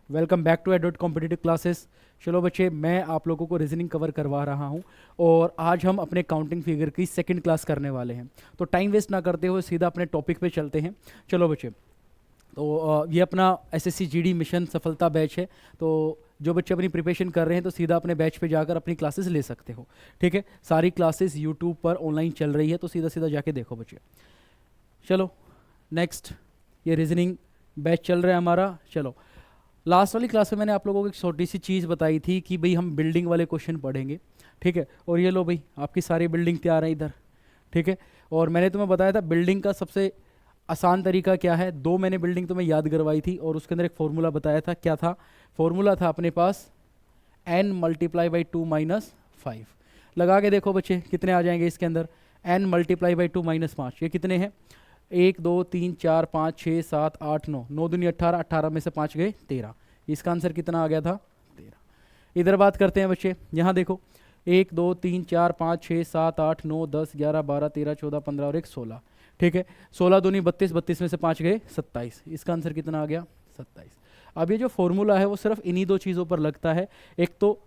Welcome back to एडोट competitive classes. चलो बच्चे, मैं आप लोगों को रीजनिंग कवर करवा रहा हूं और आज हम अपने काउंटिंग फिगर की सेकंड क्लास करने वाले हैं। तो टाइम वेस्ट ना करते हुए सीधा अपने टॉपिक पे चलते हैं। चलो बच्चे, तो ये अपना एसएससी जीडी मिशन सफलता बैच है। तो जो बच्चे अपनी प्रिपरेशन कर रहे हैं तो सीधा अपने बैच पे जाकर अपनी क्लासेस ले सकते हो। ठीक है, सारी क्लासेस यूट्यूब पर ऑनलाइन चल रही है, तो सीधा सीधा जाके देखो बच्चे। चलो नेक्स्ट, ये रीजनिंग बैच चल रहा है हमारा। चलो, लास्ट वाली क्लास में मैंने आप लोगों को एक छोटी सी चीज़ बताई थी कि भाई हम बिल्डिंग वाले क्वेश्चन पढ़ेंगे। ठीक है, और ये लो भाई, आपकी सारी बिल्डिंग तैयार है इधर। ठीक है, और मैंने तुम्हें बताया था बिल्डिंग का सबसे आसान तरीका क्या है। दो मैंने बिल्डिंग तुम्हें याद करवाई थी और उसके अंदर एक फॉर्मूला बताया था। क्या था फॉर्मूला? था अपने पास n मल्टीप्लाई बाई 2 माइनस 5। लगा के देखो बच्चे कितने आ जाएंगे इसके अंदर। n मल्टीप्लाई बाई 2 माइनस 5, ये कितने हैं? 1 2 3 4 5 6 7 8 9, 9 दूनी 18, 18 में से 5 गए 13। इसका आंसर कितना आ गया था? 13। इधर बात करते हैं बच्चे, यहाँ देखो 1 2 3 4 5 6 7 8 9 10 11 12 13 14 15 और 1 16। ठीक है, 16 दूनी 32, 32 में से 5 गए 27। इसका आंसर कितना आ गया? 27। अब ये जो फॉर्मूला है वो सिर्फ इन्हीं दो चीज़ों पर लगता है। एक तो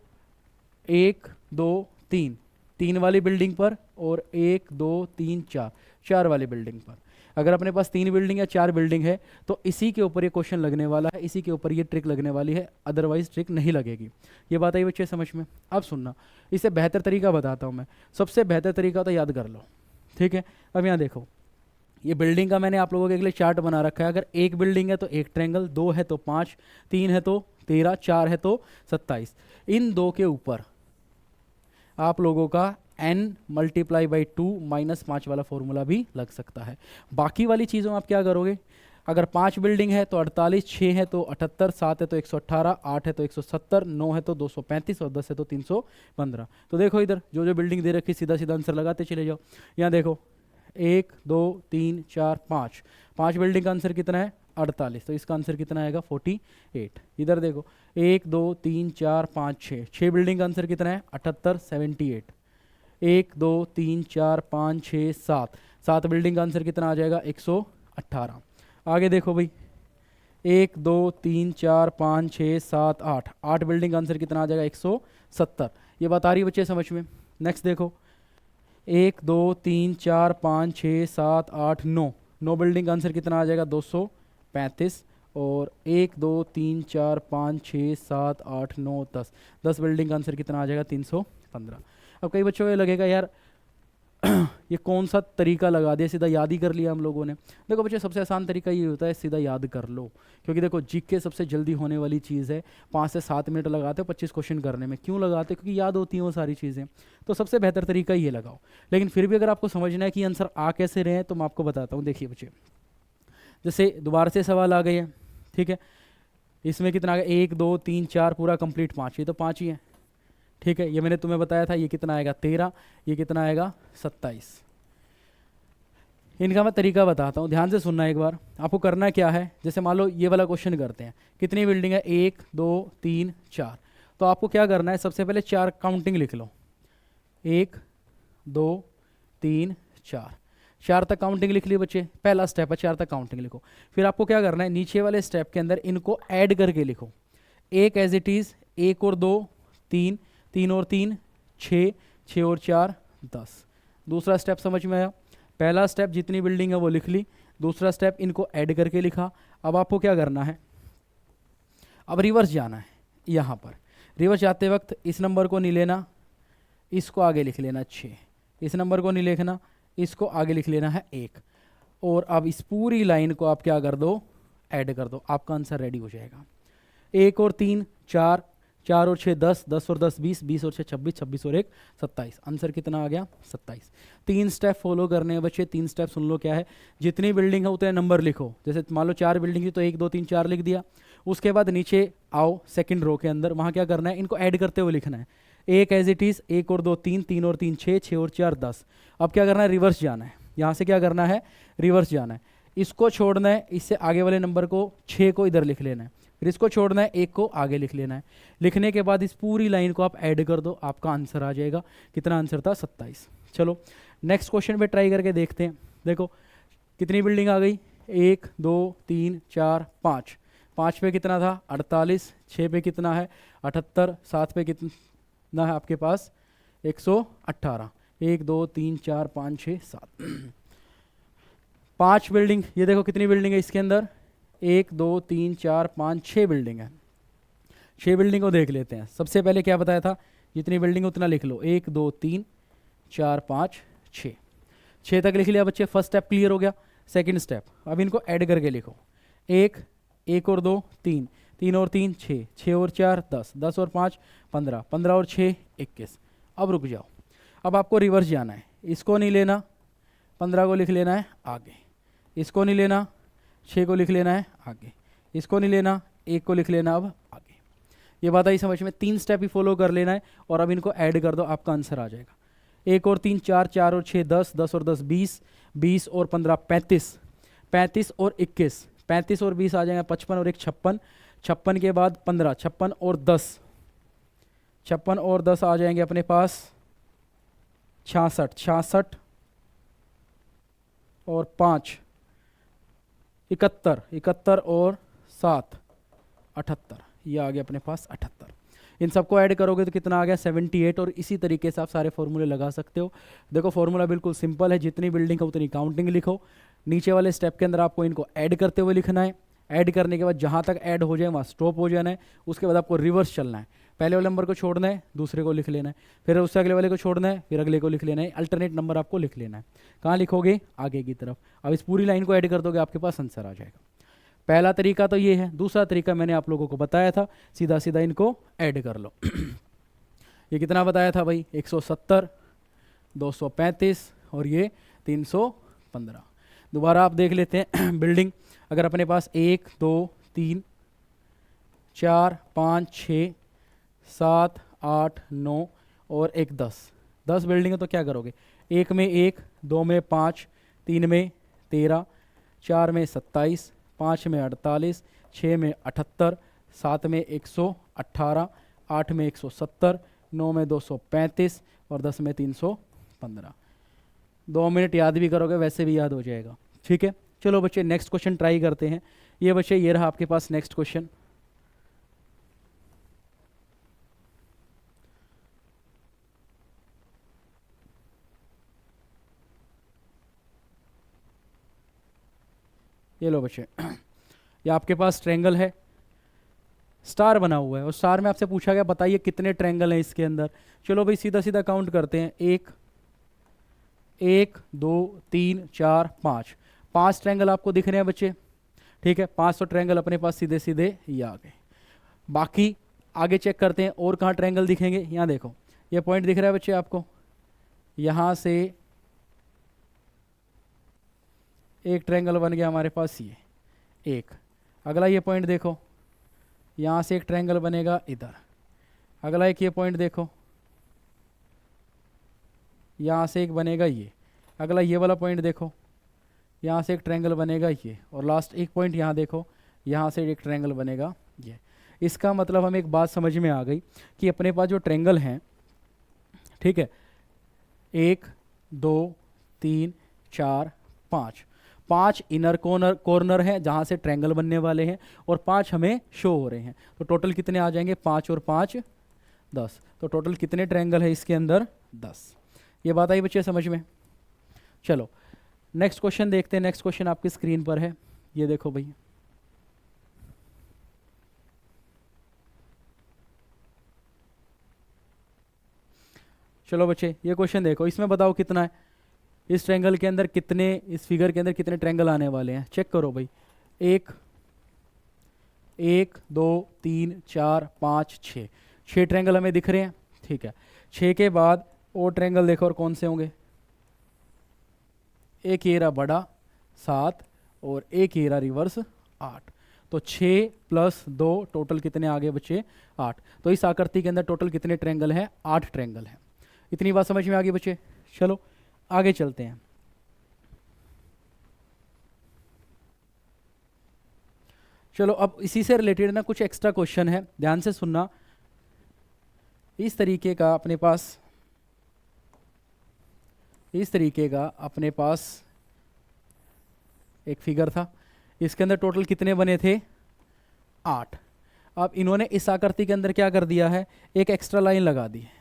1 2 3, 3 वाली बिल्डिंग पर, और 1 2 3 4, 4 वाली बिल्डिंग पर। अगर अपने पास 3 बिल्डिंग या 4 बिल्डिंग है तो इसी के ऊपर ये क्वेश्चन लगने वाला है, इसी के ऊपर ये ट्रिक लगने वाली है, अदरवाइज ट्रिक नहीं लगेगी। ये बात आई बच्चे समझ में? अब सुनना, इससे बेहतर तरीका बताता हूँ मैं। सबसे बेहतर तरीका तो याद कर लो। ठीक है, अब यहाँ देखो, ये बिल्डिंग का मैंने आप लोगों के लिए चार्ट बना रखा है। अगर एक बिल्डिंग है तो एक ट्रायंगल, 2 है तो 5, 3 है तो 13, 4 है तो 27। इन दो के ऊपर आप लोगों का n मल्टीप्लाई बाई 2 माइनस 5 वाला फॉर्मूला भी लग सकता है। बाकी वाली चीज़ों में आप क्या करोगे? अगर 5 बिल्डिंग है तो 48, 6 है तो 78, 7 है तो 118, 8 है तो 170, 9 है तो 235 और 10 है तो 315। तो देखो इधर जो जो बिल्डिंग दे रखी, सीधा सीधा आंसर लगाते चले जाओ। यहाँ देखो 1 2 3 4 5, 5 बिल्डिंग का आंसर कितना है? 48। तो इसका आंसर कितना आएगा? 48। इधर देखो 1 2 3 4 5 6, 6 बिल्डिंग का आंसर कितना है? 78, 78। 1 2 3 4 5 6 7, 7 बिल्डिंग का आंसर कितना आ जाएगा? 118। आगे देखो भाई, 1 2 3 4 5 6 7 8, 8 बिल्डिंग का आंसर कितना आ जाएगा? 170। ये बात आ रही है बच्चे समझ में? नेक्स्ट देखो 1 2 3 4 5 6 7 8 9, 9 बिल्डिंग का आंसर कितना आ जाएगा? 235। और 1 2 3 4 5 6 7 8 9 10, 10 बिल्डिंग का आंसर कितना आ जाएगा? 315। अब कई बच्चों को ये लगेगा यार ये कौन सा तरीका लगा दिया, सीधा याद ही कर लिया हम लोगों ने। देखो बच्चे, सबसे आसान तरीका ये होता है सीधा याद कर लो। क्योंकि देखो जीके सबसे जल्दी होने वाली चीज़ है। 5 से 7 मिनट लगाते हो 25 क्वेश्चन करने में। क्यों लगाते हो? क्योंकि याद होती हैं वो सारी चीज़ें। तो सबसे बेहतर तरीका ये लगाओ। लेकिन फिर भी अगर आपको समझना है कि आंसर आ कैसे रहे हैं तो मैं आपको बताता हूँ। देखिए बच्चे, जैसे दोबारा से सवाल आ गए हैं। ठीक है, इसमें कितना आ गया? 1 2 3 4 पूरा कंप्लीट 5, ये तो 5 ही है। ठीक है, ये मैंने तुम्हें बताया था। ये कितना आएगा? 13। ये कितना आएगा? 27। इनका मैं तरीका बताता हूँ, ध्यान से सुनना एक बार। आपको करना क्या है, जैसे मान लो ये वाला क्वेश्चन करते हैं। कितनी बिल्डिंग है? 1 2 3 4। तो आपको क्या करना है, सबसे पहले 4 काउंटिंग लिख लो। 1 2 3 4, 4 तक काउंटिंग लिख ली बच्चे। पहला स्टेप है 4 तक काउंटिंग लिखो। फिर आपको क्या करना है, नीचे वाले स्टेप के अंदर इनको ऐड करके लिखो। एक एज इट इज़, 1 और 2 3, 3 और 3 6, 6 और 4 10। दूसरा स्टेप समझ में आया? पहला स्टेप जितनी बिल्डिंग है वो लिख ली, दूसरा स्टेप इनको ऐड करके लिखा। अब आपको क्या करना है, अब रिवर्स जाना है। यहाँ पर रिवर्स जाते वक्त इस नंबर को नहीं लेना, इसको आगे लिख लेना 6। इस नंबर को नहीं लिखना, इसको आगे लिख लेना है 1। और अब इस पूरी लाइन को आप क्या कर दो? ऐड कर दो। आपका आंसर रेडी हो जाएगा। 1 और 3 4, 4 और 6 10, 10 और 10 20, 20 और 6 26, 26 और 1 27। आंसर कितना आ गया? 27। 3 स्टेप फॉलो करने हैं बच्चे। 3 स्टेप सुन लो क्या है। जितनी बिल्डिंग है उतने नंबर लिखो। जैसे मान लो 4 बिल्डिंग थी तो 1 2 3 4 लिख दिया। उसके बाद नीचे आओ सेकंड रो के अंदर, वहाँ क्या करना है, इनको ऐड करते हुए लिखना है। 1 एज इट इज़, 1 और 2 3, 3 और 3 6, 6 और 4 10। अब क्या करना है, रिवर्स जाना है। यहाँ से क्या करना है, रिवर्स जाना है। इसको छोड़ना है, इससे आगे वाले नंबर को 6 को इधर लिख लेना है। फिर इसको छोड़ना है, 1 को आगे लिख लेना है। लिखने के बाद इस पूरी लाइन को आप ऐड कर दो, आपका आंसर आ जाएगा। कितना आंसर था? 27। चलो नेक्स्ट क्वेश्चन पे ट्राई करके देखते हैं। देखो कितनी बिल्डिंग आ गई? 1 2 3 4 5, 5 पे कितना था 48, 6 पे कितना है 78, 7 पे कितना है आपके पास 118। 1 2 3 4 5 6 7 5 बिल्डिंग। ये देखो कितनी बिल्डिंग है इसके अंदर, 1 2 3 4 5 6 बिल्डिंग है। 6 बिल्डिंग को देख लेते हैं। सबसे पहले क्या बताया था, जितनी बिल्डिंग उतना लिख लो, 1 2 3 4 5 6। 6 तक लिख लिया बच्चे, फर्स्ट स्टेप क्लियर हो गया। सेकंड स्टेप, अब इनको ऐड करके लिखो। 1 और 2 3, 3 और 3 6, 6 और 4 10, 10 और 5 15, 15 और 6 21। अब रुक जाओ, अब आपको रिवर्स जाना है। इसको नहीं लेना, 15 को लिख लेना है आगे। इसको नहीं लेना, 6 को लिख लेना है आगे। इसको नहीं लेना, 1 को लिख लेना अब आगे। ये बात आई समझ में? 3 स्टेप ही फॉलो कर लेना है और अब इनको ऐड कर दो, आपका आंसर आ जाएगा। 1 और 3 4, 4 और 6 10, 10 और 10 20, 20 और 15 35, 35 और 21, 35 और 20 आ जाएगा 55 और 1 56, 56 के बाद 15, 56 और 10, 56 और 10 आ जाएंगे अपने पास 66, 66 और 5 71, 71 और 7 78। ये आ गया अपने पास 78। इन सबको ऐड करोगे तो कितना आ गया 78। और इसी तरीके से आप सारे फॉर्मूले लगा सकते हो। देखो फॉर्मूला बिल्कुल सिंपल है, जितनी बिल्डिंग है उतनी काउंटिंग लिखो। नीचे वाले स्टेप के अंदर आपको इनको ऐड करते हुए लिखना है। ऐड करने के बाद जहाँ तक ऐड हो जाए वहाँ स्टॉप हो जाना है। उसके बाद आपको रिवर्स चलना है। पहले वाले नंबर को छोड़ना है, दूसरे को लिख लेना है, फिर उससे अगले वाले को छोड़ना है, फिर अगले को लिख लेना है। अल्टरनेट नंबर आपको लिख लेना है। कहाँ लिखोगे? आगे की तरफ। अब इस पूरी लाइन को ऐड कर दोगे, आपके पास आंसर आ जाएगा। पहला तरीका तो ये है। दूसरा तरीका मैंने आप लोगों को बताया था, सीधा सीधा इनको ऐड कर लो। ये कितना बताया था भाई? 170, 235 और ये 315। दोबारा आप देख लेते हैं बिल्डिंग। अगर अपने पास 1 2 3 4 5 6 7 8 9 और 1 10 बिल्डिंग है तो क्या करोगे? 1 में 1, 2 में 5, 3 में 13, 4 में 27, 5 में 48, 6 में 78, 7 में 118, 8 में 170, 9 में 235 और 10 में 315। 2 मिनट याद भी करोगे वैसे भी याद हो जाएगा। ठीक है, चलो बच्चे नेक्स्ट क्वेश्चन ट्राई करते हैं। ये बच्चे ये रहा आपके पास नेक्स्ट क्वेश्चन। ये लो बच्चे, ये आपके पास ट्रायंगल है, स्टार बना हुआ है और स्टार में आपसे पूछा गया बताइए कितने ट्रायंगल हैं इसके अंदर। चलो भाई सीधा सीधा काउंट करते हैं। 1 1 2 3 4 5, 5 ट्रायंगल आपको दिख रहे हैं बच्चे। ठीक है, 500 ट्रायंगल अपने पास सीधे सीधे ये आ गए। बाकी आगे चेक करते हैं और कहाँ ट्रायंगल दिखेंगे। यहाँ देखो, ये पॉइंट दिख रहा है बच्चे आपको, यहाँ से एक ट्रायंगल बन गया हमारे पास ये एक। अगला ये पॉइंट देखो, यहाँ से एक ट्रायंगल बनेगा इधर। अगला एक ये पॉइंट देखो, यहाँ से एक बनेगा ये। अगला ये वाला पॉइंट देखो, यहाँ से एक ट्रायंगल बनेगा ये। और लास्ट एक पॉइंट यहाँ देखो, यहाँ से एक ट्रायंगल बनेगा ये। इसका मतलब हमें एक बात समझ में आ गई कि अपने पास जो ट्रायंगल हैं, ठीक है, 1 2 3 4 5, 5 इनर कॉर्नर हैं जहाँ से ट्रायंगल बनने वाले हैं और 5 हमें शो हो रहे हैं। तो टोटल कितने आ जाएंगे? 5 और 5 10। तो टोटल कितने ट्रायंगल है इसके अंदर? 10। ये बात आई बच्चे समझ में? चलो नेक्स्ट क्वेश्चन देखते हैं। नेक्स्ट क्वेश्चन आपकी स्क्रीन पर है, ये देखो भैया। चलो बच्चे ये क्वेश्चन देखो, इसमें बताओ कितना है इस ट्रायंगल के अंदर, कितने इस फिगर के अंदर कितने ट्रायंगल आने वाले हैं। चेक करो भाई। 1 1 2 3 4 5 6, 6 ट्रायंगल हमें दिख रहे हैं। ठीक है, 6 के बाद और ट्रायंगल देखो और कौन से होंगे। एक ये रहा बड़ा 7 और एक ये रहा रिवर्स 8। तो 6 + 2 टोटल कितने आ गए बच्चे? 8। तो इस आकृति के अंदर टोटल कितने ट्रायंगल हैं? 8 ट्रायंगल हैं। इतनी बात समझ में आ गई बच्चे? चलो आगे चलते हैं। चलो अब इसी से रिलेटेड ना कुछ एक्स्ट्रा क्वेश्चन है, ध्यान से सुनना। इस तरीके का अपने पास एक फिगर था। इसके अंदर टोटल कितने बने थे? 8। अब इन्होंने इस आकृति के अंदर क्या कर दिया है, एक एक्स्ट्रा लाइन लगा दी है।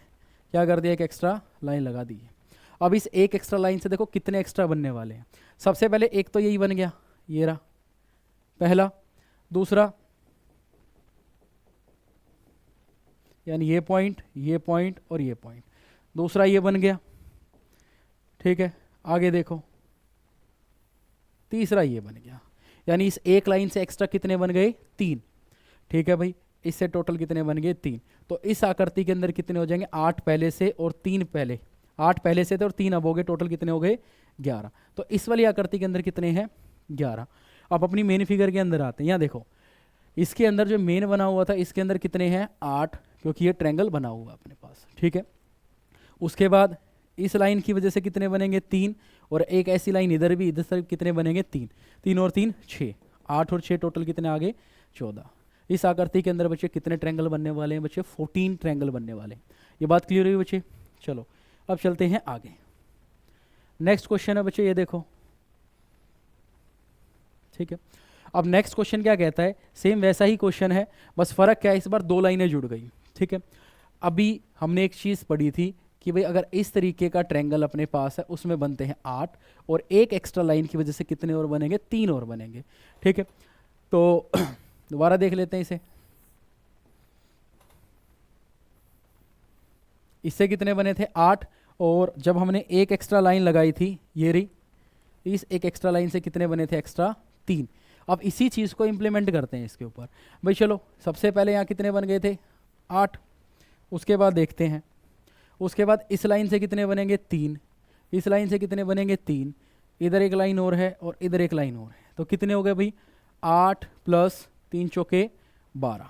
क्या कर दिया, एक एक्स्ट्रा लाइन लगा दी है। अब इस एक एक्स्ट्रा लाइन से देखो कितने एक्स्ट्रा बनने वाले हैं। सबसे पहले एक तो यही बन गया, ये रहा पहला। दूसरा यानी ये पॉइंट और ये पॉइंट, दूसरा ये बन गया, ठीक है। आगे देखो तीसरा ये बन गया, यानी इस एक लाइन से एक्स्ट्रा कितने बन गए, 3, ठीक है भाई। इससे टोटल कितने बन गए, 3। तो इस आकृति के अंदर कितने हो जाएंगे, 8 पहले से और 3 पहले, 8 पहले से थे और 3 अब हो गए, टोटल कितने हो गए, 11। तो इस वाली आकृति के अंदर कितने हैं, 11। अब अपनी मेन फिगर के अंदर आते हैं। यहाँ देखो इसके अंदर जो मेन बना हुआ था इसके अंदर कितने हैं, 8, क्योंकि ये ट्रायंगल बना हुआ है अपने पास, ठीक है। उसके बाद इस लाइन की वजह से कितने बनेंगे, 3, और एक ऐसी लाइन इधर भी, इधर से कितने बनेंगे, 3, 3 और 3 6, 8 और 6 टोटल कितने आ गए, 14। इस आकृति के अंदर बच्चे कितने ट्रायंगल बनने वाले हैं, बच्चे 14 ट्रायंगल बनने वाले हैं। ये बात क्लियर हुई बच्चे। चलो अब चलते हैं आगे। नेक्स्ट क्वेश्चन है बच्चे, ये देखो, ठीक है। अब नेक्स्ट क्वेश्चन क्या कहता है, सेम वैसा ही क्वेश्चन है, बस फर्क क्या है, इस बार 2 लाइनें जुड़ गई, ठीक है। अभी हमने एक चीज़ पढ़ी थी कि भाई अगर इस तरीके का ट्रायंगल अपने पास है उसमें बनते हैं 8, और एक एक्स्ट्रा लाइन की वजह से कितने और बनेंगे, 3 और बनेंगे, ठीक है। तो दोबारा देख लेते हैं इसे। इससे कितने बने थे, 8, और जब हमने एक एक्स्ट्रा लाइन लगाई थी ये रही, इस एक एक्स्ट्रा लाइन से कितने बने थे, एक्स्ट्रा 3। अब इसी चीज़ को इम्प्लीमेंट करते हैं इसके ऊपर। भाई चलो सबसे पहले यहाँ कितने बन गए थे, 8। उसके बाद देखते हैं, उसके बाद इस लाइन से कितने बनेंगे, 3, इस लाइन से कितने बनेंगे, 3, इधर एक लाइन और है और इधर एक लाइन और है, तो कितने हो गए भाई, 8 + 3 चौके 12,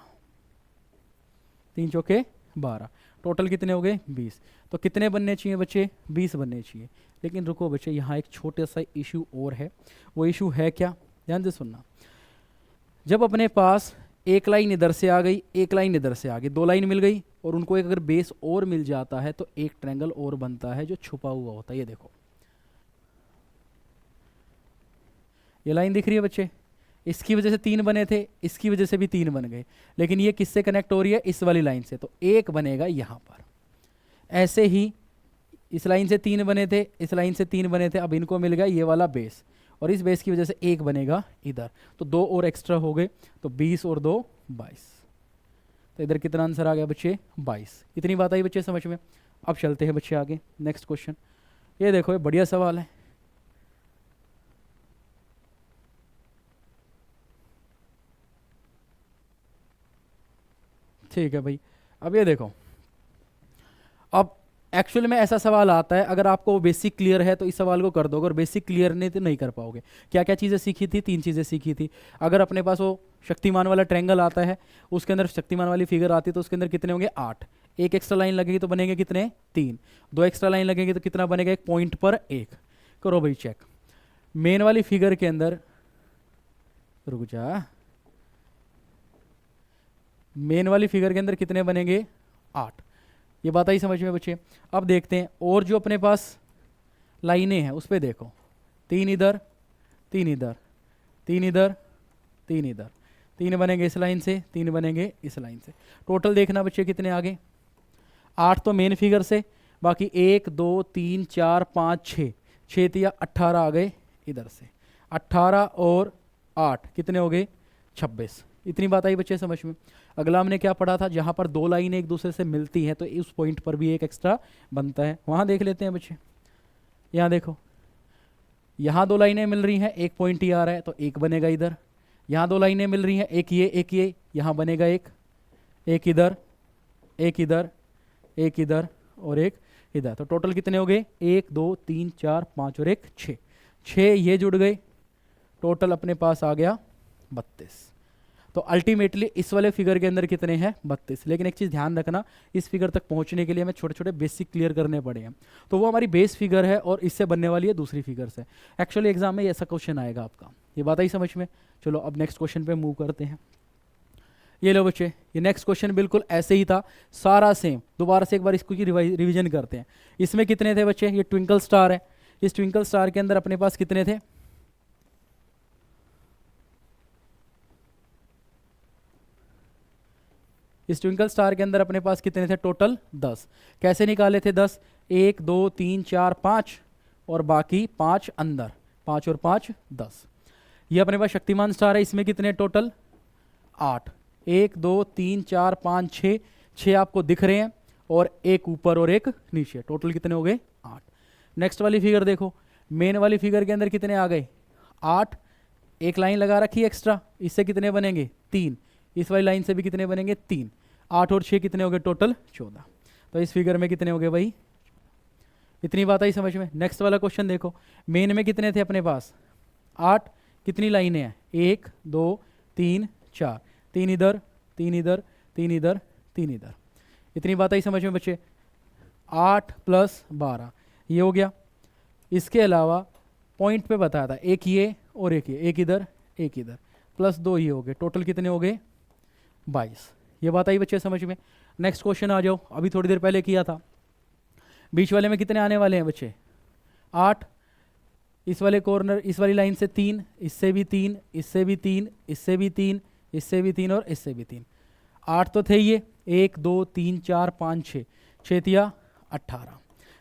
3 चौके 12, टोटल कितने हो गए, 20। तो कितने बनने चाहिए बच्चे, 20 बनने चाहिए। लेकिन रुको बच्चे, यहाँ एक छोटा सा इशू और है। वो इशू है क्या, ध्यान से सुनना। जब अपने पास एक लाइन इधर से आ गई, एक लाइन इधर से आ गई, 2 लाइन मिल गई, और उनको एक अगर बेस और मिल जाता है तो एक ट्रायंगल और बनता है जो छुपा हुआ होता है। ये देखो ये लाइन दिख रही है बच्चे, इसकी वजह से 3 बने थे, इसकी वजह से भी 3 बन गए, लेकिन ये किससे कनेक्ट हो रही है, इस वाली लाइन से, तो एक बनेगा यहाँ पर। ऐसे ही इस लाइन से 3 बने थे, इस लाइन से 3 बने थे, अब इनको मिल गया ये वाला बेस, और इस बेस की वजह से एक बनेगा इधर, तो 2 और एक्स्ट्रा हो गए, तो 20 और 2 22। तो इधर कितना आंसर आ गया बच्चे, 22। इतनी बात आई बच्चे समझ में। अब चलते हैं बच्चे आगे, नेक्स्ट क्वेश्चन। ये देखो ये बढ़िया सवाल है। ठीक है भाई, अब ये देखो, अब एक्चुअल में ऐसा सवाल आता है, अगर आपको बेसिक क्लियर है तो इस सवाल को कर दोगे, और बेसिक क्लियर नहीं तो नहीं कर पाओगे। क्या क्या चीज़ें सीखी थी, 3 चीज़ें सीखी थी। अगर अपने पास वो शक्तिमान वाला ट्रायंगल आता है, उसके अंदर शक्तिमान वाली फिगर आती है, तो उसके अंदर कितने होंगे, 8। एक एक्स्ट्रा लाइन लगेगी तो बनेंगे कितने, 3। 2 एक्स्ट्रा लाइन लगेगी तो कितना बनेगा, एक पॉइंट पर 1। करो भाई चेक। मेन वाली फिगर के अंदर, रुक जा, मेन वाली फिगर के अंदर कितने बनेंगे, 8। ये बात आई समझ में बच्चे। अब देखते हैं और जो अपने पास लाइनें हैं उस पर देखो, 3 इधर, 3 इधर, 3 इधर, 3 इधर, 3 बनेंगे इस लाइन से, 3 बनेंगे इस लाइन से। टोटल देखना बच्चे कितने आगे, 8 तो मेन फिगर से, बाकी 1 2 3 4 5 6, 6 तिया 18 आ गए इधर से, 18 और 8 कितने हो गए, 26। इतनी बात आई बच्चे समझ में। अगला हमने क्या पढ़ा था, जहाँ पर 2 लाइनें एक दूसरे से मिलती हैं तो उस पॉइंट पर भी एक एक्स्ट्रा बनता है, वहाँ देख लेते हैं बच्चे। यहाँ देखो, यहाँ 2 लाइनें मिल रही हैं, एक पॉइंट ही आ रहा है तो एक बनेगा इधर। यहाँ 2 लाइनें मिल रही हैं, एक ये, यहाँ बनेगा एक इधर, एक इधर, एक इधर और एक इधर। तो टोटल कितने हो गए, 1 2 3 4 5 और 1 6, 6 ये जुड़ गए, टोटल अपने पास आ गया 32। तो अल्टीमेटली इस वाले फिगर के अंदर कितने हैं, 32। लेकिन एक चीज़ ध्यान रखना, इस फिगर तक पहुंचने के लिए हमें छोटे छोटे बेसिक क्लियर करने पड़े हैं। तो वो हमारी बेस फिगर है और इससे बनने वाली है दूसरी फिगर से। एक्चुअली एग्जाम में ऐसा क्वेश्चन आएगा आपका, ये बात आई समझ में। चलो अब नेक्स्ट क्वेश्चन पे मूव करते हैं। ये लो बच्चे, ये नेक्स्ट क्वेश्चन बिल्कुल ऐसे ही था, सारा सेम। दोबारा से एक बार इसको की रिविजन करते हैं। इसमें कितने थे बच्चे, ये ट्विंकल स्टार है, इस ट्विंकल स्टार के अंदर अपने पास कितने थे, इस ट्विंकल स्टार के अंदर अपने पास कितने थे टोटल 10। कैसे निकाले थे 10? 1 2 3 4 5 और बाकी 5 अंदर, 5 और 5 10। ये अपने पास शक्तिमान स्टार है, इसमें कितने टोटल 8। 1 2 3 4 5 6, 6 आपको दिख रहे हैं और एक ऊपर और एक नीचे, टोटल कितने हो गए 8। नेक्स्ट वाली फिगर देखो, मेन वाली फिगर के अंदर कितने आ गए 8, एक लाइन लगा रखी है एक्स्ट्रा, इससे कितने बनेंगे 3, इस वाली लाइन से भी कितने बनेंगे 3, 8 और 6 कितने हो गए टोटल 14। तो इस फिगर में कितने हो गए भाई, इतनी बात आई समझ में। नेक्स्ट वाला क्वेश्चन देखो, मेन में कितने थे अपने पास 8, कितनी लाइनें हैं 1 2 3 4, 3 इधर 3 इधर 3 इधर 3 इधर, इतनी बात आई समझ में बच्चे। 8 + 12 ये हो गया। इसके अलावा पॉइंट पे बताया था एक ये और एक ये, एक इधर एक इधर, +2 ये हो गए, टोटल कितने हो गए 22। ये बात आई बच्चे समझ में। नेक्स्ट क्वेश्चन आ जाओ, अभी थोड़ी देर पहले किया था। बीच वाले में कितने आने वाले हैं बच्चे 8, इस वाले कॉर्नर इस वाली लाइन से 3, इससे भी 3, इससे भी 3, इससे भी 3, इससे भी 3 और इससे भी 3, 8 तो थे ये, 1 2 3 4 5 6, 6 तिया 18।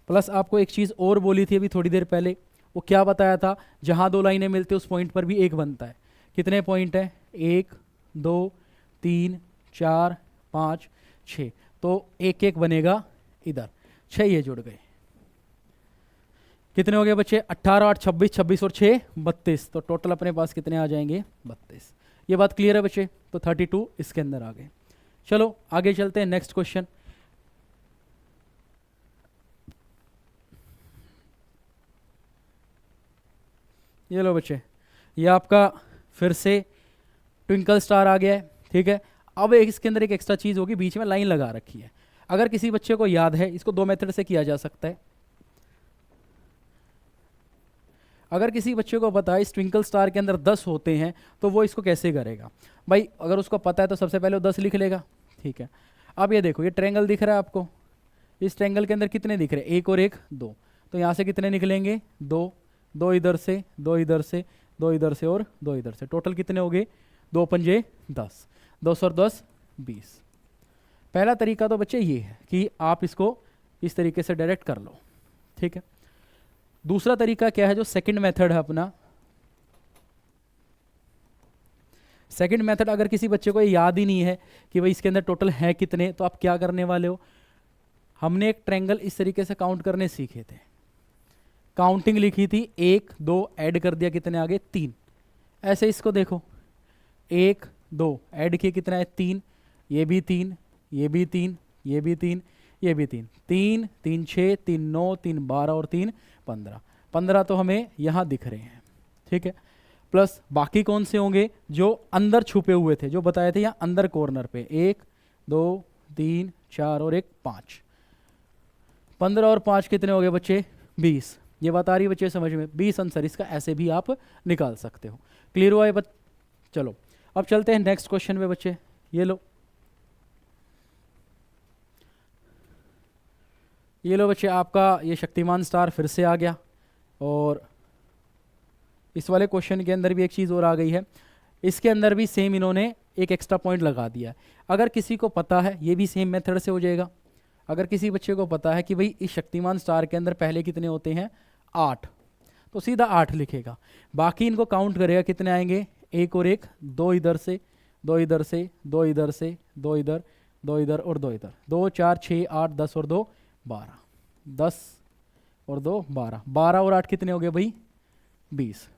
प्लस आपको एक चीज़ और बोली थी अभी थोड़ी देर पहले, वो क्या बताया था, जहाँ दो लाइनें मिलती है उस पॉइंट पर भी एक बनता है। कितने पॉइंट है 1 2 3 4 5 6, तो एक एक बनेगा इधर, 6 ये जुड़ गए, कितने हो गए बच्चे 18 8 26, 26 और 6 32, तो टोटल अपने पास कितने आ जाएंगे 32। ये बात क्लियर है बच्चे, तो 32 इसके अंदर आ गए। चलो आगे चलते हैं, नेक्स्ट क्वेश्चन। ये लो बच्चे, ये आपका फिर से ट्विंकल स्टार आ गया है, ठीक है। अब इसके अंदर एक एक्स्ट्रा चीज़ होगी, बीच में लाइन लगा रखी है। अगर किसी बच्चे को याद है, इसको 2 मेथड से किया जा सकता है। अगर किसी बच्चे को पता है इस ट्विंकल स्टार के अंदर 10 होते हैं, तो वो इसको कैसे करेगा भाई। अगर उसको पता है तो सबसे पहले वो 10 लिख लेगा, ठीक है। अब ये देखो, ये ट्रायंगल दिख रहा है आपको, इस ट्रायंगल के अंदर कितने दिख रहे हैं 1 और 1 2, तो यहाँ से कितने निकलेंगे 2, 2 इधर से 2 इधर से 2 इधर से और 2 इधर से, टोटल कितने हो गए 2 पंजे 10, 10 और 10 20। पहला तरीका तो बच्चे ये है कि आप इसको इस तरीके से डायरेक्ट कर लो, ठीक है। दूसरा तरीका क्या है, जो सेकंड मेथड है अपना, सेकंड मेथड, अगर किसी बच्चे को ये याद ही नहीं है कि भाई इसके अंदर टोटल है कितने, तो आप क्या करने वाले हो, हमने एक ट्रायंगल इस तरीके से काउंट करने सीखे थे, काउंटिंग लिखी थी 1 2 ऐड कर दिया, कितने आ गए 3। ऐसे इसको देखो 1 2 ऐड किए कितना है 3, ये भी 3, ये भी 3, ये भी 3, ये भी 3, 3 3 6 3 9 3 12 और 3 15, 15 तो हमें यहाँ दिख रहे हैं, ठीक है। प्लस बाकी कौन से होंगे जो अंदर छुपे हुए थे, जो बताए थे यहाँ अंदर कॉर्नर पे, 1 2 3 4 और 1 5, 15 और 5 कितने हो गए बच्चे 20। ये बात आ रही है बच्चे समझ में, 20 आंसर इसका ऐसे भी आप निकाल सकते हो। क्लियर हुआ है चलो अब चलते हैं नेक्स्ट क्वेश्चन पे बच्चे। ये लो, ये लो बच्चे, आपका ये शक्तिमान स्टार फिर से आ गया, और इस वाले क्वेश्चन के अंदर भी एक चीज़ और आ गई है, इसके अंदर भी सेम इन्होंने एक एक्स्ट्रा पॉइंट लगा दिया है। अगर किसी को पता है, ये भी सेम मेथड से हो जाएगा। अगर किसी बच्चे को पता है कि भाई इस शक्तिमान स्टार के अंदर पहले कितने होते हैं 8, तो सीधा 8 लिखेगा, बाकी इनको काउंट करेगा, कितने आएंगे 1 और 1 2 इधर से 2 इधर से 2 इधर से 2 इधर 2 इधर और 2 इधर, 2 4 6 8 10 और 2 12, 10 और 2 12, 12 और 8 कितने हो गए भाई 20।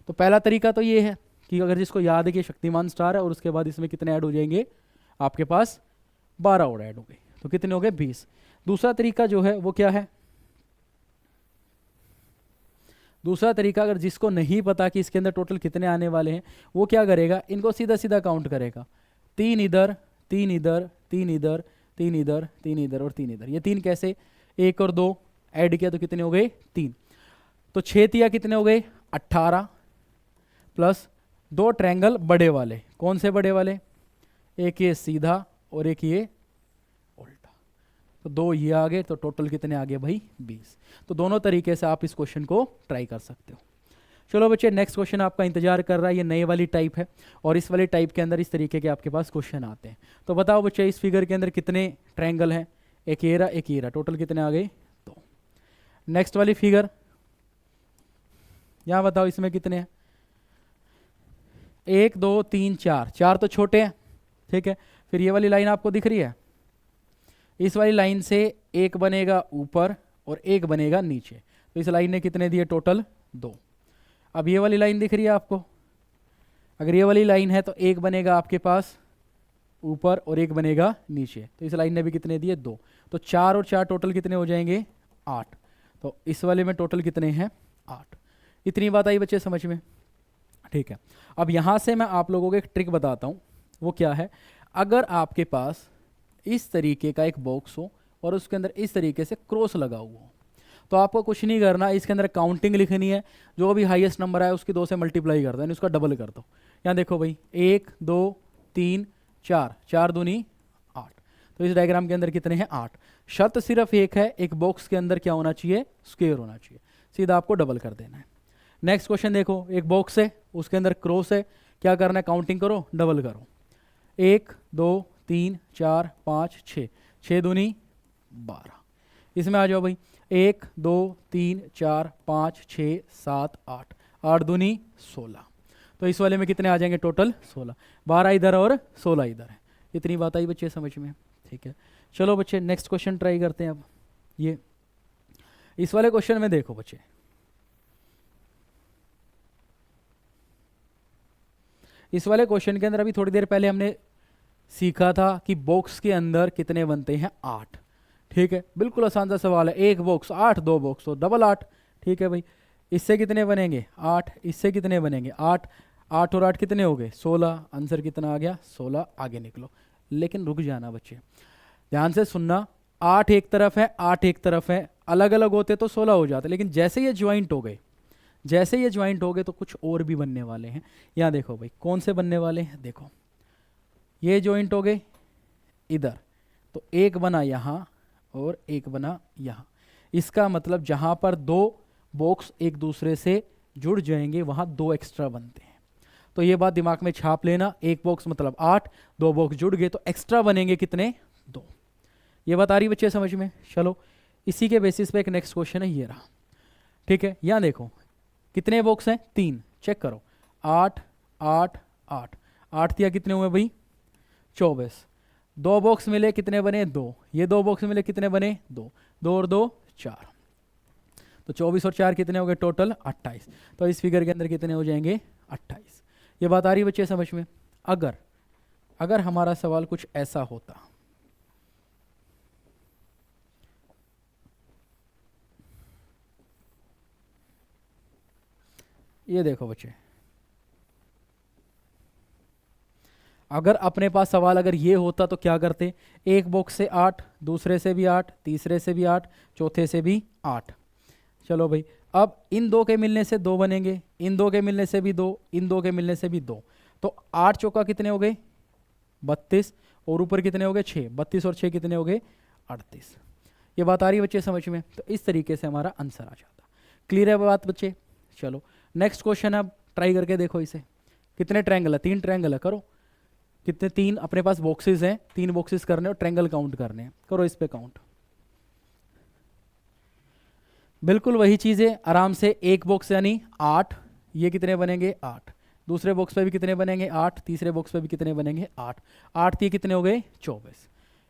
तो पहला तरीका तो ये है कि अगर जिसको याद है कि शक्तिमान स्टार है और उसके बाद इसमें कितने ऐड हो जाएंगे आपके पास 12 और ऐड हो गए, तो कितने हो गए 20। दूसरा तरीका जो है वो क्या है, दूसरा तरीका, अगर जिसको नहीं पता कि इसके अंदर टोटल कितने आने वाले हैं, वो क्या करेगा, इनको सीधा सीधा काउंट करेगा, 3 इधर 3 इधर 3 इधर 3 इधर 3 इधर और 3 इधर। ये 3 कैसे, 1 और 2 ऐड किया तो कितने हो गए 3, तो 6 तिया कितने हो गए 18, प्लस 2 ट्रायंगल बड़े वाले, कौन से बड़े वाले, एक ये सीधा और एक ये उल्टा, तो 2 ये आ गए, तो टोटल कितने आ गए भाई 20। तो दोनों तरीके से आप इस क्वेश्चन को ट्राई कर सकते हो। चलो बच्चे, नेक्स्ट क्वेश्चन आपका इंतजार कर रहा है। ये नई वाली टाइप है और इस वाली टाइप के अंदर इस तरीके के आपके पास क्वेश्चन आते हैं। तो बताओ बच्चे, इस फिगर के अंदर कितने ट्रायंगल हैं? एक ये रहा, एक ये रहा, टोटल कितने आ गए? तो नेक्स्ट वाली फिगर यहाँ बताओ, इसमें कितने हैं? 1 2 3 4, 4 तो छोटे हैं, ठीक है। फिर ये वाली लाइन आपको दिख रही है, इस वाली लाइन से एक बनेगा ऊपर और एक बनेगा नीचे, तो इस लाइन ने कितने दिए? टोटल 2। अब ये वाली लाइन दिख रही है आपको, अगर ये वाली लाइन है तो एक बनेगा आपके पास ऊपर और एक बनेगा नीचे, तो इस लाइन ने भी कितने दिए? 2। तो 4 और 4 टोटल कितने हो जाएंगे? 8। तो इस वाले में टोटल कितने हैं? 8। इतनी बात आई बच्चे समझ में? ठीक है। अब यहाँ से मैं आप लोगों को एक ट्रिक बताता हूँ। वो क्या है? अगर आपके पास इस तरीके का एक बॉक्स हो और उसके अंदर इस तरीके से क्रॉस लगा हुआ हो, तो आपको कुछ नहीं करना, इसके अंदर काउंटिंग लिखनी है। जो भी हाईएस्ट नंबर आए उसकी 2 से मल्टीप्लाई कर दो, यानी उसका डबल कर दो। यहाँ देखो भाई, 1 2 3 4, 4 दूनी 8। तो इस डायग्राम के अंदर कितने हैं? 8। शर्त सिर्फ एक है, एक बॉक्स के अंदर क्या होना चाहिए? स्क्वायर होना चाहिए। सीधा आपको डबल कर देना है। नेक्स्ट क्वेश्चन देखो, एक बॉक्स है, उसके अंदर क्रॉस है, क्या करना है? काउंटिंग करो, डबल करो। 1 2 3 4 5 6, 6 दूनी 12। इसमें आ जाओ भाई, 1 2 3 4 5 6 7 8, 8 दूनी 16। तो इस वाले में कितने आ जाएंगे? टोटल 16। 12 इधर और 16 इधर है। इतनी बात आई बच्चे समझ में? ठीक है। चलो बच्चे, नेक्स्ट क्वेश्चन ट्राई करते हैं। अब ये इस वाले क्वेश्चन में देखो बच्चे, इस वाले क्वेश्चन के अंदर अभी थोड़ी देर पहले हमने सीखा था कि बॉक्स के अंदर कितने बनते हैं? 8। ठीक है, बिल्कुल आसान सा सवाल है। एक बॉक्स 8, 2 बॉक्स तो डबल 8। ठीक है भाई, इससे कितने बनेंगे? 8। इससे कितने बनेंगे? 8। 8 और 8 कितने हो गए? 16। आंसर कितना आ गया? 16। आगे निकलो। लेकिन रुक जाना बच्चे, ध्यान से सुनना। 8 एक तरफ है, 8 एक तरफ है, अलग अलग होते तो 16 हो जाते, लेकिन जैसे ये ज्वाइंट हो गए, जैसे ये ज्वाइंट हो गए तो कुछ और भी बनने वाले हैं। यहाँ देखो भाई, कौन से बनने वाले हैं? देखो, ये ज्वाइंट हो गए इधर, तो एक बना यहाँ और एक बना यहाँ। इसका मतलब जहाँ पर 2 बॉक्स एक दूसरे से जुड़ जाएंगे वहाँ 2 एक्स्ट्रा बनते हैं। तो ये बात दिमाग में छाप लेना। एक बॉक्स मतलब 8, 2 बॉक्स जुड़ गए तो एक्स्ट्रा बनेंगे कितने? 2। ये बात आ रही बच्चे समझ में? चलो, इसी के बेसिस पे एक नेक्स्ट क्वेश्चन है, ये रहा। ठीक है, यहाँ देखो कितने बॉक्स हैं? 3। चेक करो, 8 8 8, 8 दिया कितने हुए भाई? 24। 2 बॉक्स मिले कितने बने? 2। ये 2 बॉक्स मिले कितने बने? 2। 2 और 2 4। तो 24 और 4 कितने हो गए? टोटल 28। तो इस फिगर के अंदर कितने हो जाएंगे? 28। ये बात आ रही बच्चे समझ में? अगर हमारा सवाल कुछ ऐसा होता, ये देखो बच्चे, अगर अपने पास सवाल अगर ये होता तो क्या करते? एक बॉक्स से 8, दूसरे से भी 8, तीसरे से भी 8, चौथे से भी 8। चलो भाई, अब इन 2 के मिलने से 2 बनेंगे, इन 2 के मिलने से भी 2, इन 2 के मिलने से भी 2। तो 8 चौका कितने हो गए? 32। और ऊपर कितने हो गए? 6। 32 और 6 कितने हो गए? 38। ये बात आ रही है बच्चे समझ में? तो इस तरीके से हमारा आंसर आ जाता। क्लियर है बात बच्चे? चलो नेक्स्ट क्वेश्चन, अब ट्राई करके देखो इसे। कितने ट्रायंगल है? 3 ट्रायंगल है। करो कितने? 3 अपने पास बॉक्सेस हैं, 3 बॉक्सेस करने और ट्रायंगल काउंट करने हैं। करो इस पे काउंट। बिल्कुल वही चीज़ है, आराम से। एक बॉक्स यानी 8, ये कितने बनेंगे? 8। दूसरे बॉक्स पे भी कितने बनेंगे? 8। तीसरे बॉक्स पे भी कितने बनेंगे? 8। 8 ये कितने हो गए? 24।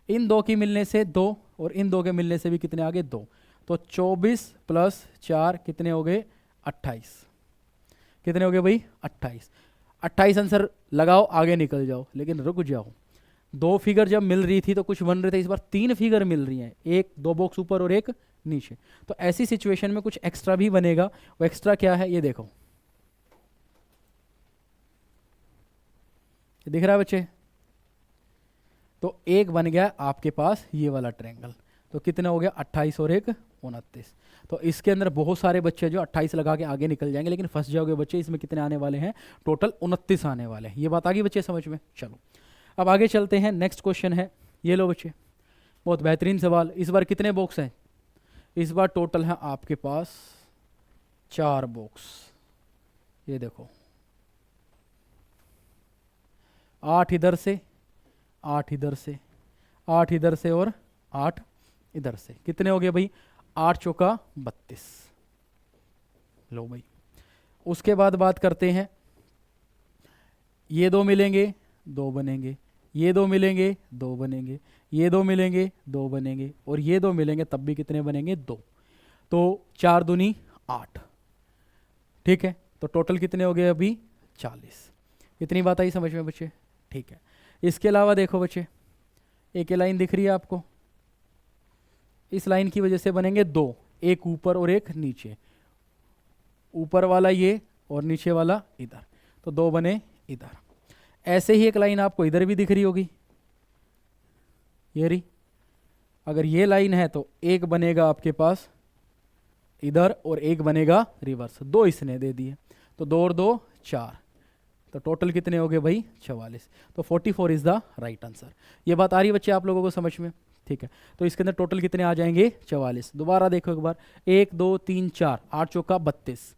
इन 2 की मिलने से 2 और इन 2 के मिलने से भी कितने आ गए? 2। तो 24 + 4 कितने हो गए? 28। कितने हो गए भाई? 28। 28 आंसर लगाओ, आगे निकल जाओ। लेकिन रुक जाओ, 2 फिगर जब मिल रही थी तो कुछ बन रहे थे, इस बार 3 फिगर मिल रही हैं, 2 बॉक्स ऊपर और एक नीचे। तो ऐसी सिचुएशन में कुछ एक्स्ट्रा भी बनेगा। वो एक्स्ट्रा क्या है? ये देखो, दिख रहा है बच्चे? तो एक बन गया आपके पास ये वाला ट्रायंगल। तो कितना हो गया? 28 और 1 29। तो इसके अंदर बहुत सारे बच्चे जो 28 लगा के आगे निकल जाएंगे, लेकिन फंस जाओगे बच्चे। इसमें कितने आने वाले हैं? टोटल 29 आने वाले हैं। ये बात आ गई बच्चे समझ में? चलो अब आगे चलते हैं। नेक्स्ट क्वेश्चन है, ये लो बच्चे, बहुत बेहतरीन सवाल। इस बार कितने बॉक्स हैं? इस बार टोटल है आपके पास 4 बॉक्स। ये देखो 8 इधर से, 8 इधर से, 8 इधर से और 8 इधर से, कितने हो गए भाई? 8 चौका 32। लो भाई, उसके बाद बात करते हैं, ये दो मिलेंगे, दो बनेंगे, ये दो मिलेंगे, दो बनेंगे, ये दो मिलेंगे, दो बनेंगे, और ये दो मिलेंगे तब भी कितने बनेंगे? दो। तो 4 दूनी 8। ठीक है, तो टोटल कितने हो गए अभी? 40। इतनी बात आई समझ में बच्चे? ठीक है, इसके अलावा देखो बच्चे, एक लाइन दिख रही है आपको, इस लाइन की वजह से बनेंगे दो, एक ऊपर और एक नीचे, ऊपर वाला ये और नीचे वाला इधर, तो दो बने इधर। ऐसे ही एक लाइन आपको इधर भी दिख रही होगी, ये रही। अगर ये लाइन है तो एक बनेगा आपके पास इधर और एक बनेगा रिवर्स, दो इसने दे दिए, तो 2 और 2 4, तो टोटल कितने हो गए भाई? 44। तो 44 इज द राइट आंसर। ये बात आ रही है बच्चे आप लोगों को समझ में? ठीक है, तो इसके अंदर टोटल कितने आ जाएंगे? 44। दोबारा देखो एक बार, 1 2 3 4, 8 चौका 32,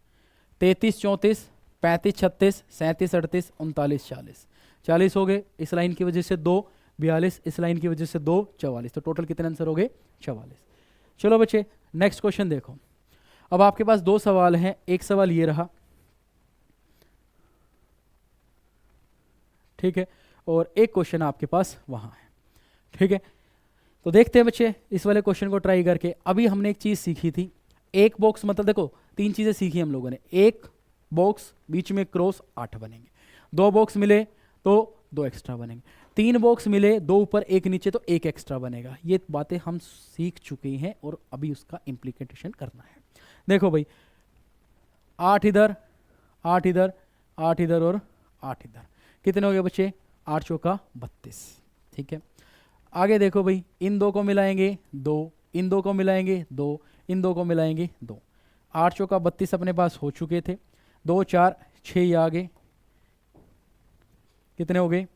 33 34 35 36 37 38 39 40, 40 हो गए। इस लाइन की वजह से 2 42, इस लाइन की वजह से 2 44, तो टोटल कितने आंसर हो गए? 44। चलो बच्चे नेक्स्ट क्वेश्चन देखो। अब आपके पास 2 सवाल हैं, एक सवाल ये रहा, ठीक है, और एक क्वेश्चन आपके पास वहाँ है। ठीक है, तो देखते हैं बच्चे इस वाले क्वेश्चन को ट्राई करके। अभी हमने एक चीज़ सीखी थी, एक बॉक्स मतलब देखो 3 चीज़ें सीखी हम लोगों ने, एक बॉक्स बीच में क्रॉस 8 बनेंगे, 2 बॉक्स मिले तो 2 एक्स्ट्रा बनेंगे, 3 बॉक्स मिले 2 ऊपर 1 नीचे तो 1 एक्स्ट्रा बनेगा। ये बातें हम सीख चुके हैं और अभी उसका इम्प्लीकेशन करना है। देखो भाई 8 इधर, 8 इधर, 8 इधर और 8 इधर, कितने हो गए बच्चे? 8 चौका 32। ठीक है, आगे देखो भाई, इन 2 को मिलाएंगे 2, इन 2 को मिलाएंगे 2, इन 2 को मिलाएंगे 2, 8 चौका 32 अपने पास हो चुके थे, 2 4 6 ये आगे, कितने हो गए?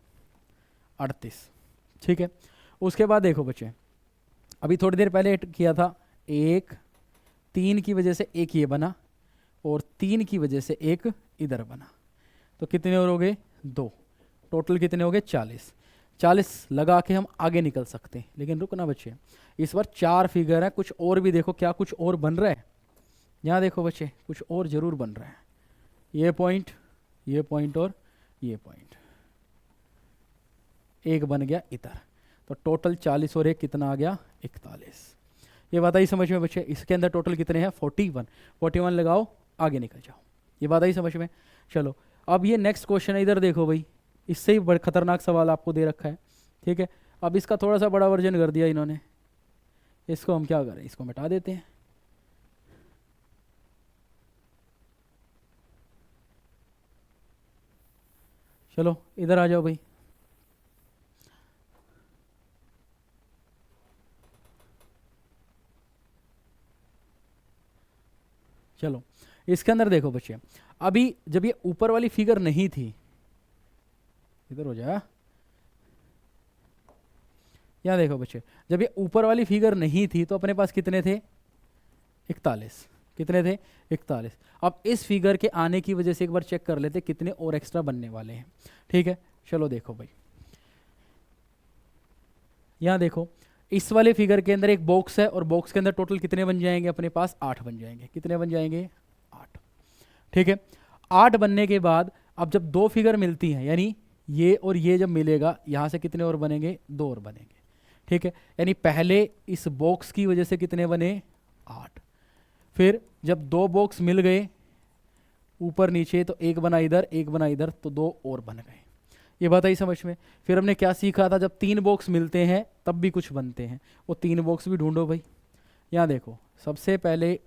38। ठीक है, उसके बाद देखो बच्चे, अभी थोड़ी देर पहले किया था, 1 3 की वजह से एक ये बना और 3 की वजह से एक इधर बना, तो कितने और हो गए? 2। टोटल कितने हो गए? 40। 40 लगा के हम आगे निकल सकते हैं, लेकिन रुकना बच्चे, इस बार 4 फिगर है, कुछ और भी देखो, क्या कुछ और बन रहा है? यहाँ देखो बच्चे, कुछ और जरूर बन रहा है, ये पॉइंट, ये पॉइंट और ये पॉइंट, एक बन गया इधर, तो टोटल 40 और एक कितना आ गया? 41। ये बात आई समझ में बच्चे? इसके अंदर टोटल कितने हैं? 41। 41 लगाओ, आगे निकल जाओ। ये बात आई समझ में? चलो अब ये नेक्स्ट क्वेश्चन है, इधर देखो भाई, इससे ही बड़ा खतरनाक सवाल आपको दे रखा है। ठीक है, अब इसका थोड़ा सा बड़ा वर्जन कर दिया इन्होंने, इसको हम क्या करें, इसको मिटा देते हैं। चलो इधर आ जाओ भाई, चलो इसके अंदर देखो बच्चे, अभी जब ये ऊपर वाली फिगर नहीं थी, इधर हो जाए, यहाँ देखो बच्चे, जब ये ऊपर वाली फिगर नहीं थी तो अपने पास कितने थे? 41। कितने थे? 41। अब इस फिगर के आने की वजह से एक बार चेक कर लेते कितने और एक्स्ट्रा बनने वाले हैं। ठीक है, चलो देखो भाई, यहाँ देखो, इस वाले फिगर के अंदर एक बॉक्स है और बॉक्स के अंदर टोटल कितने बन जाएंगे? अपने पास 8 बन जाएंगे। कितने बन जाएंगे? 8। ठीक है, 8 बनने के बाद अब जब 2 फिगर मिलती हैं, यानी ये और ये जब मिलेगा, यहाँ से कितने और बनेंगे? 2 और बनेंगे। ठीक है, यानी पहले इस बॉक्स की वजह से कितने बने? 8। फिर जब 2 बॉक्स मिल गए ऊपर नीचे, तो एक बना इधर, एक बना इधर, तो 2 और बन गए। ये बात आई समझ में? फिर हमने क्या सीखा था, जब 3 बॉक्स मिलते हैं तब भी कुछ बनते हैं, वो 3 बॉक्स भी ढूंढो भाई। यहाँ देखो, सबसे पहले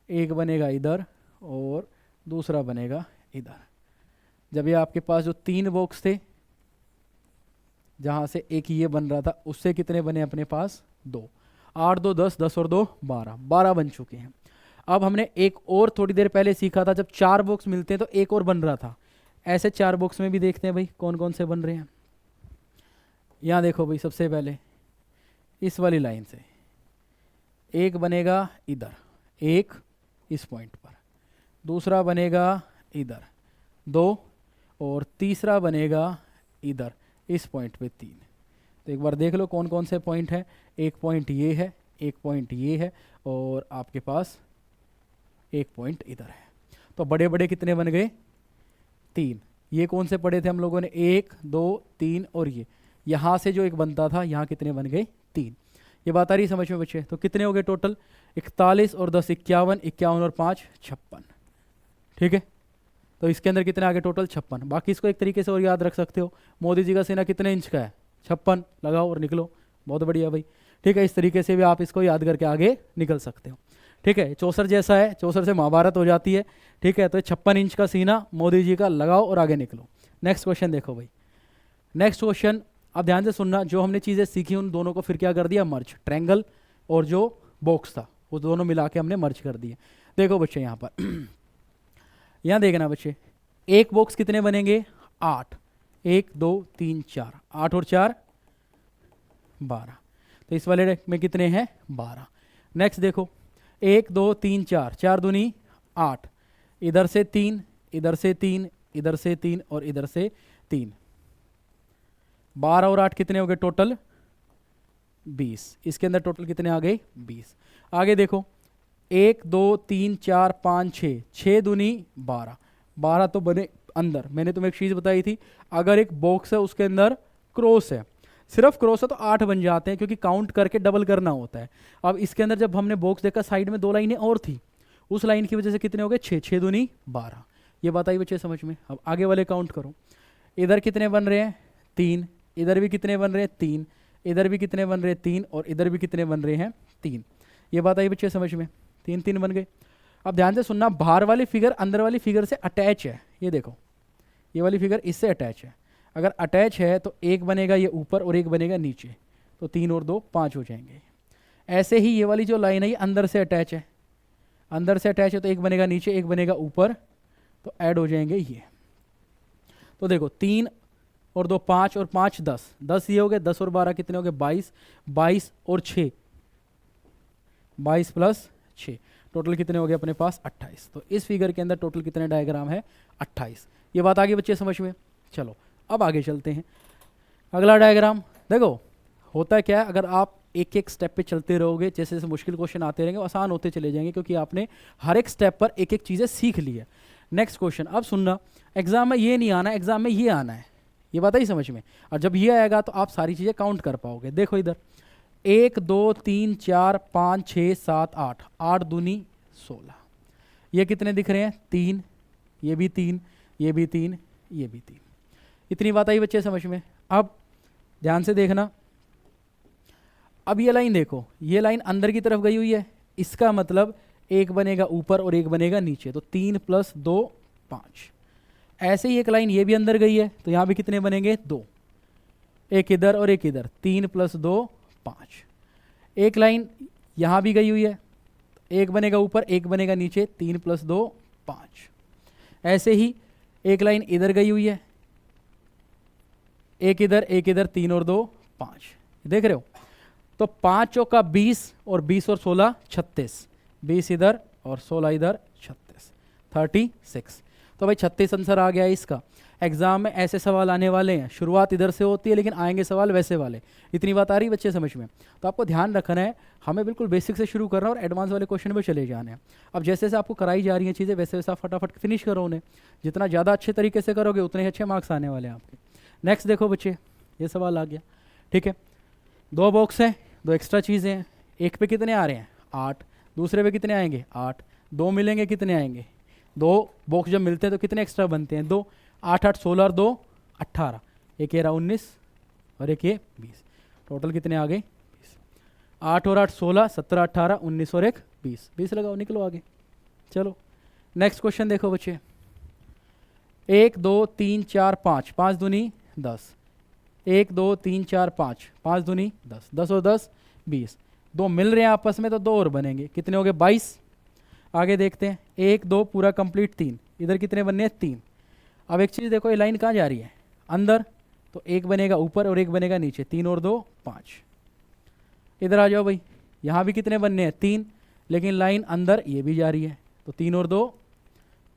एक बनेगा इधर और दूसरा बनेगा इधर। जब ये आपके पास जो 3 बॉक्स थे, जहाँ से एक ये बन रहा था, उससे कितने बने अपने पास? 2। 8 2 10, 10 और 2 12, 12 बन चुके हैं। अब हमने एक और थोड़ी देर पहले सीखा था, जब 4 बॉक्स मिलते हैं तो एक और बन रहा था। ऐसे 4 बॉक्स में भी देखते हैं भाई कौन कौन से बन रहे हैं। यहाँ देखो भाई, सबसे पहले इस वाली लाइन से एक बनेगा इधर, एक इस पॉइंट पर, दूसरा बनेगा इधर 2 और तीसरा बनेगा इधर इस पॉइंट पे 3। तो एक बार देख लो कौन कौन से पॉइंट हैं। एक पॉइंट ये है, एक पॉइंट ये है और आपके पास एक पॉइंट इधर है। तो बड़े बड़े कितने बन गए? 3। ये कौन से पढ़े थे हम लोगों ने? 1 2 3 और ये यहाँ से जो एक बनता था, यहाँ कितने बन गए? 3। ये बात आ रही समझ में बच्चे? तो कितने हो गए टोटल? 41 और 10 51, 51 और 5 56। ठीक है, तो इसके अंदर कितने आ गए टोटल? 56। बाकी इसको एक तरीके से और याद रख सकते हो, मोदी जी का सीना कितने इंच का है? 56। लगाओ और निकलो, बहुत बढ़िया भाई। ठीक है, इस तरीके से भी आप इसको याद करके आगे निकल सकते हो। ठीक है, चौसर जैसा है, चौसर से महाभारत हो जाती है। ठीक है, तो 56 इंच का सीना मोदी जी का, लगाओ और आगे निकलो। नेक्स्ट क्वेश्चन देखो भाई। नेक्स्ट क्वेश्चन आप ध्यान से सुनना, जो हमने चीज़ें सीखी उन दोनों को फिर क्या कर दिया? मर्ज। ट्रायंगल और जो बॉक्स था वो दोनों मिला के हमने मर्ज कर दिए। देखो बच्चे यहाँ पर यहाँ देखना बच्चे, एक बॉक्स कितने बनेंगे? 8। 1 2 3 4, 8 और 4 12। तो इस वाले में कितने हैं? 12। नेक्स्ट देखो, 1 2 3 4, 4 दूनी 8, इधर से 3, इधर से 3, इधर से 3 और इधर से 3। 12 और 8 कितने हो गए टोटल? 20। इसके अंदर टोटल कितने आ गए? 20। आगे देखो, 1 2 3 4 5 6, 6 दूनी 12, 12 तो बने अंदर। मैंने तुम्हें एक चीज़ बताई थी, अगर एक बॉक्स है उसके अंदर क्रॉस है, सिर्फ क्रॉस है तो 8 बन जाते हैं, क्योंकि काउंट करके डबल करना होता है। अब इसके अंदर जब हमने बॉक्स देखा, साइड में 2 लाइनें और थी, उस लाइन की वजह से कितने हो गए? 6, 6 दूनी 12। ये बात आई बच्चे समझ में? अब आगे वाले काउंट करो, इधर कितने बन रहे हैं? 3, इधर भी कितने बन रहे हैं? 3, इधर भी कितने बन रहे हैं? 3 और इधर भी कितने बन रहे हैं? 3। ये बात आई बच्चे समझ में? 3 3 बन गए। अब ध्यान से सुनना, बाहर वाली फिगर अंदर वाली फिगर से अटैच है। ये देखो, ये वाली फिगर इससे अटैच है। अगर अटैच है तो एक बनेगा ये ऊपर और एक बनेगा नीचे, तो 3 और 2 5 हो जाएंगे। ऐसे ही ये वाली जो लाइन है ये अंदर से अटैच है, अंदर से अटैच है तो एक बनेगा नीचे, एक बनेगा ऊपर, तो ऐड हो जाएंगे ये। तो देखो 3 और 2 5 और 5 10, 10 ये हो गए, 10 और 12 कितने हो गए? 22, 22 और 6 22 प्लस 6, टोटल कितने हो गए अपने पास? 28। तो इस फिगर के अंदर टोटल कितने डायग्राम है? 28। ये बात आगे बच्चे समझ में? चलो अब आगे चलते हैं। अगला डायग्राम देखो, होता क्या है, अगर आप एक एक स्टेप पे चलते रहोगे, जैसे जैसे मुश्किल क्वेश्चन आते रहेंगे आसान होते चले जाएंगे, क्योंकि आपने हर एक स्टेप पर एक एक चीज़ें सीख ली है। नेक्स्ट क्वेश्चन अब सुनना, एग्जाम में ये नहीं आना है, एग्जाम में ये आना है। ये बात आई समझ में? और जब ये आएगा तो आप सारी चीज़ें काउंट कर पाओगे। देखो इधर 1 2 3 4 5 6 7 8, 8 दूनी 16। ये कितने दिख रहे हैं? 3, ये भी 3, ये भी 3, ये भी 3। इतनी बात आई बच्चे समझ में? अब ध्यान से देखना, अब ये लाइन देखो, ये लाइन अंदर की तरफ गई हुई है, इसका मतलब एक बनेगा ऊपर और एक बनेगा नीचे, तो 3 + 2 5। ऐसे ही एक लाइन ये भी अंदर गई है, तो यहाँ भी कितने बनेंगे? 2, एक इधर और एक इधर, 3 + 2 5। एक लाइन यहाँ भी गई हुई है, एक बनेगा ऊपर एक बनेगा नीचे, 3 + 2 5। ऐसे ही एक लाइन इधर गई हुई है, एक इधर, 3 और 2 5। देख रहे हो? तो 5 चौका 20 और 20 और 16 36, 20 इधर और 16 इधर, 36 36। तो भाई 36 आंसर आ गया इसका। एग्जाम में ऐसे सवाल आने वाले हैं, शुरुआत इधर से होती है लेकिन आएंगे सवाल वैसे वाले। इतनी बात आ रही बच्चे समझ में? तो आपको ध्यान रखना है, हमें बिल्कुल बेसिक से शुरू करना है और एडवांस वाले क्वेश्चन में चले जाने हैं। अब जैसे जैसे आपको कराई जा रही हैं चीज़ें, वैसे वैसे आप फटाफट फिनिश करो उन्हें। जितना ज़्यादा अच्छे तरीके से करोगे उतने ही अच्छे मार्क्स आने वाले हैं आपके। नेक्स्ट देखो बच्चे, ये सवाल आ गया। ठीक है, 2 बॉक्स हैं, 2 एक्स्ट्रा चीज़ें हैं। एक पे कितने आ रहे हैं? 8, दूसरे पे कितने आएंगे? 8, 2 मिलेंगे कितने आएंगे? 2 बॉक्स जब मिलते हैं तो कितने एक्स्ट्रा बनते हैं? 2, 8 8 16 और 2 18, एक ये रहा 19 और एक ये 20, टोटल कितने आ गए? 20। 8 और 8 16, 17 18 19 और एक 20, 20 लगाओ, निकलो आगे। चलो नेक्स्ट क्वेश्चन देखो बच्चे, 1 2 3 4 5, 5 दूनी 10, 1 2 3 4 5, 5 दूनी 10, 10 और 10 20, 2 मिल रहे हैं आपस में तो 2 और बनेंगे, कितने हो गए? 22। आगे देखते हैं, 1 2 पूरा कंप्लीट 3, इधर कितने बनने हैं? 3। अब एक चीज़ देखो, ये लाइन कहाँ जा रही है? अंदर, तो एक बनेगा ऊपर और एक बनेगा नीचे, 3 और 2 5। इधर आ जाओ भाई, यहाँ भी कितने बनने हैं? 3, लेकिन लाइन अंदर ये भी जा रही है, तो 3 और 2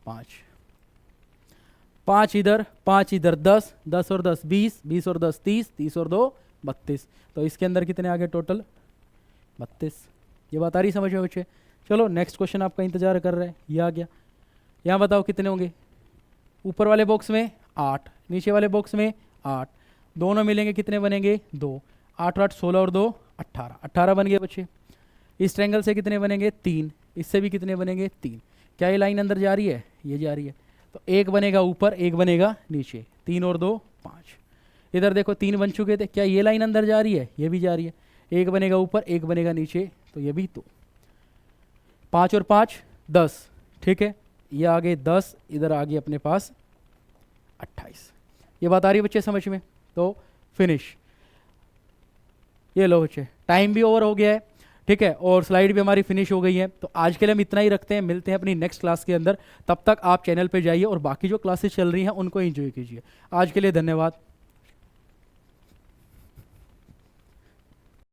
5। 5 इधर, 5 इधर, 10, 10 और 10 20, 20 और 10 30, 30 और 2 32। तो इसके अंदर कितने आ गए टोटल? 32। ये बात आ रही समझ में बच्चे? चलो नेक्स्ट क्वेश्चन आपका इंतजार कर रहा है, ये आ गया। यहाँ बताओ कितने होंगे? ऊपर वाले बॉक्स में 8, नीचे वाले बॉक्स में 8, दोनों मिलेंगे कितने बनेंगे? 2। 8 8 16 और 2 18, 18 बन गए बच्चे। इस ट्रायंगल से कितने बनेंगे? 3। इससे भी कितने बनेंगे? 3। क्या ये लाइन अंदर जा रही है? ये जा रही है। तो एक बनेगा ऊपर, एक बनेगा नीचे। 3 और 2 5। इधर देखो 3 बन चुके थे। क्या ये लाइन अंदर जा रही है? ये भी जा रही है। एक बनेगा ऊपर, एक बनेगा नीचे, तो ये भी 2। 5 और 5 10, ठीक है। ये आ गए 10, इधर आ गए अपने पास 28। ये बात आ रही है बच्चे समझ में? तो फिनिश। ये लो बच्चे, टाइम भी ओवर हो गया है, ठीक है, और स्लाइड भी हमारी फिनिश हो गई है। तो आज के लिए हम इतना ही रखते हैं, मिलते हैं अपनी नेक्स्ट क्लास के अंदर। तब तक आप चैनल पे जाइए और बाकी जो क्लासेस चल रही हैं उनको एंजॉय कीजिए। आज के लिए धन्यवाद।